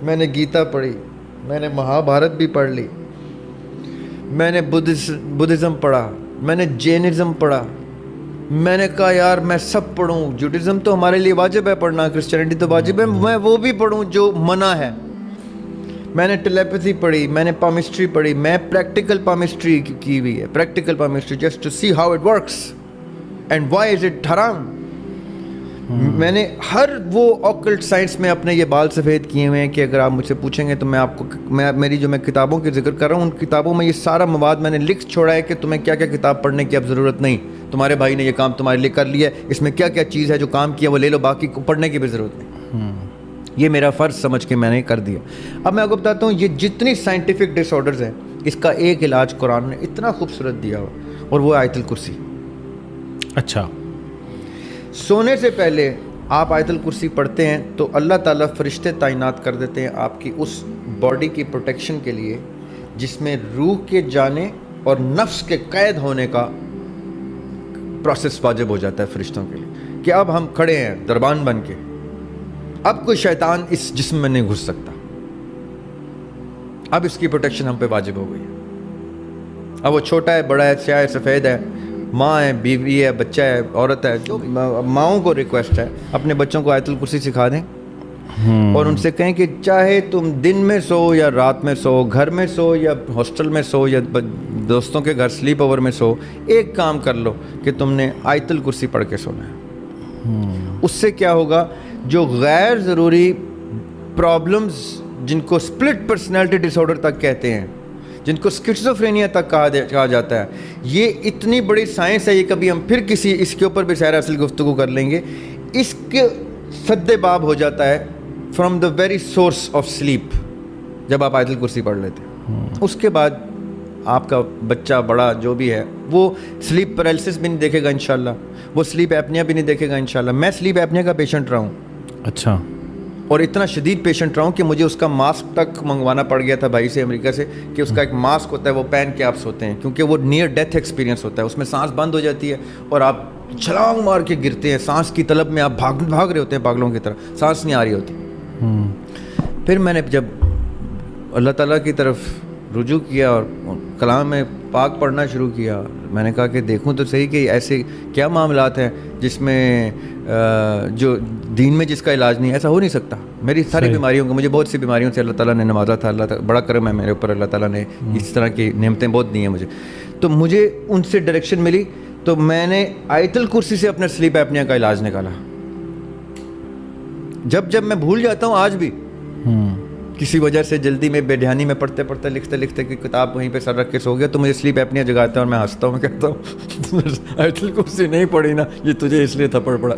میں نے گیتا پڑھی, میں نے مہا بھارت بھی پڑھ لی, میں نے بدھزم پڑھا, میں نے جینزم پڑھا. میں نے کہا یار میں سب پڑھوں, جوڈزم تو ہمارے لیے واجب ہے پڑھنا, کرسچینٹی تو واجب ہے, میں وہ بھی پڑھوں جو منع ہے. میں نے ٹیلیپیتھی پڑھی, میں نے پامسٹری پڑھی, میں پریکٹیکل پامسٹری کی ہوئی ہے, practical palmistry just to see how it works and why is it حرام. میں نے ہر وہ آکلٹ سائنس میں اپنے یہ بال سفید کیے ہوئے ہیں کہ اگر آپ مجھ سے پوچھیں گے تو میں آپ کو میری جو میں کتابوں کی ذکر کر رہا ہوں ان کتابوں میں یہ سارا مواد میں نے لکھ چھوڑا ہے کہ تمہیں کیا کیا کتاب پڑھنے کی اب ضرورت نہیں, تمہارے بھائی نے یہ کام تمہارے لیے کر لیا ہے, اس میں کیا کیا چیز ہے جو کام کیا وہ لے لو, باقی پڑھنے کی بھی ضرورت نہیں. یہ میرا فرض سمجھ کے میں نے کر دیا. اب میں آپ کو بتاتا ہوں یہ جتنی سائنٹیفک ڈس آرڈرز ہیں اس کا ایک علاج قرآن نے اتنا خوبصورت دیا ہوا, اور وہ آیت الکرسی. اچھا, سونے سے پہلے آپ آیت الکرسی پڑھتے ہیں تو اللہ تعالیٰ فرشتے تعینات کر دیتے ہیں آپ کی اس باڈی کی پروٹیکشن کے لیے جس میں روح کے جانے اور نفس کے قید ہونے کا پروسیس واجب ہو جاتا ہے فرشتوں کے لیے کہ اب ہم کھڑے ہیں دربان بن کے, اب کوئی شیطان اس جسم میں نہیں گھس سکتا, اب اس کی پروٹیکشن ہم پہ واجب ہو گئی. اب وہ چھوٹا ہے, بڑا ہے, سیاہ ہے, سفید ہے, ماں ہے, بیوی ہے, بچہ ہے, عورت ہے, جو ماؤں کو ریکویسٹ ہے اپنے بچوں کو آیت الکرسی سکھا دیں اور ان سے کہیں کہ چاہے تم دن میں سو یا رات میں سو, گھر میں سو یا ہاسٹل میں سو یا دوستوں کے گھر سلیپ اوور میں سو, ایک کام کر لو کہ تم نے آیت الکرسی پڑھ کے سونا ہے. اس سے کیا ہوگا, جو غیر ضروری پرابلمز جن کو سپلٹ پرسنالٹی ڈس آرڈر تک کہتے ہیں, جن کو اسکیزوفرینیا تک کہا جاتا ہے, یہ اتنی بڑی سائنس ہے, یہ کبھی ہم پھر کسی اس کے اوپر بھی سیر اصل گفتگو کر لیں گے. اس کے سد باب ہو جاتا ہے from the very source of sleep جب آپ آیت الکرسی پڑھ لیتے ہیں. اس کے بعد آپ کا بچہ بڑا جو بھی ہے وہ سلیپ پیرالسس بھی نہیں دیکھے گا انشاءاللہ, وہ سلیپ ایپنیا بھی نہیں دیکھے گا انشاءاللہ. میں سلیپ ایپنیا کا پیشنٹ رہا ہوں. اچھا, اور اتنا شدید پیشنٹ رہا ہوں کہ مجھے اس کا ماسک تک منگوانا پڑ گیا تھا بھائی سے امریکہ سے کہ اس کا ایک ماسک ہوتا ہے وہ پہن کے آپ سوتے ہیں, کیونکہ وہ نیئر ڈیتھ ایکسپیرینس ہوتا ہے, اس میں سانس بند ہو جاتی ہے اور آپ چھلانگ مار کے گرتے ہیں, سانس کی طلب میں آپ بھاگ رہے ہوتے ہیں پاگلوں کی طرح, سانس نہیں آ رہی ہوتی. پھر میں نے جب اللہ تعالیٰ کی طرف رجوع کیا اور کلام میں پاک پڑھنا شروع کیا, میں نے کہا کہ دیکھوں تو صحیح کہ ایسے کیا معاملات ہیں جس میں جو دین میں جس کا علاج نہیں, ایسا ہو نہیں سکتا. میری ساری بیماریوں کو, مجھے بہت سی بیماریوں سے اللہ تعالیٰ نے نوازا تھا, اللہ تعالیٰ بڑا کرم ہے میرے اوپر, اللہ تعالیٰ نے اس طرح کی نعمتیں بہت دی ہیں مجھے, تو مجھے ان سے ڈائریکشن ملی. تو میں نے آیت الکرسی سے اپنے سلیپ ایپنیا کا علاج نکالا. جب میں بھول جاتا ہوں آج بھی کسی وجہ سے, جلدی میں بے دھیانی میں پڑھتے لکھتے کہ کتاب وہیں پہ سر رکھ کے سو گیا, تو مجھے سلیپ ایپنیا جگاتا ہے اور میں ہنستا ہوں, میں کہتا ہوں آیت الکرسی نہیں پڑھی نا, یہ تجھے اس لیے تھپڑ پڑا.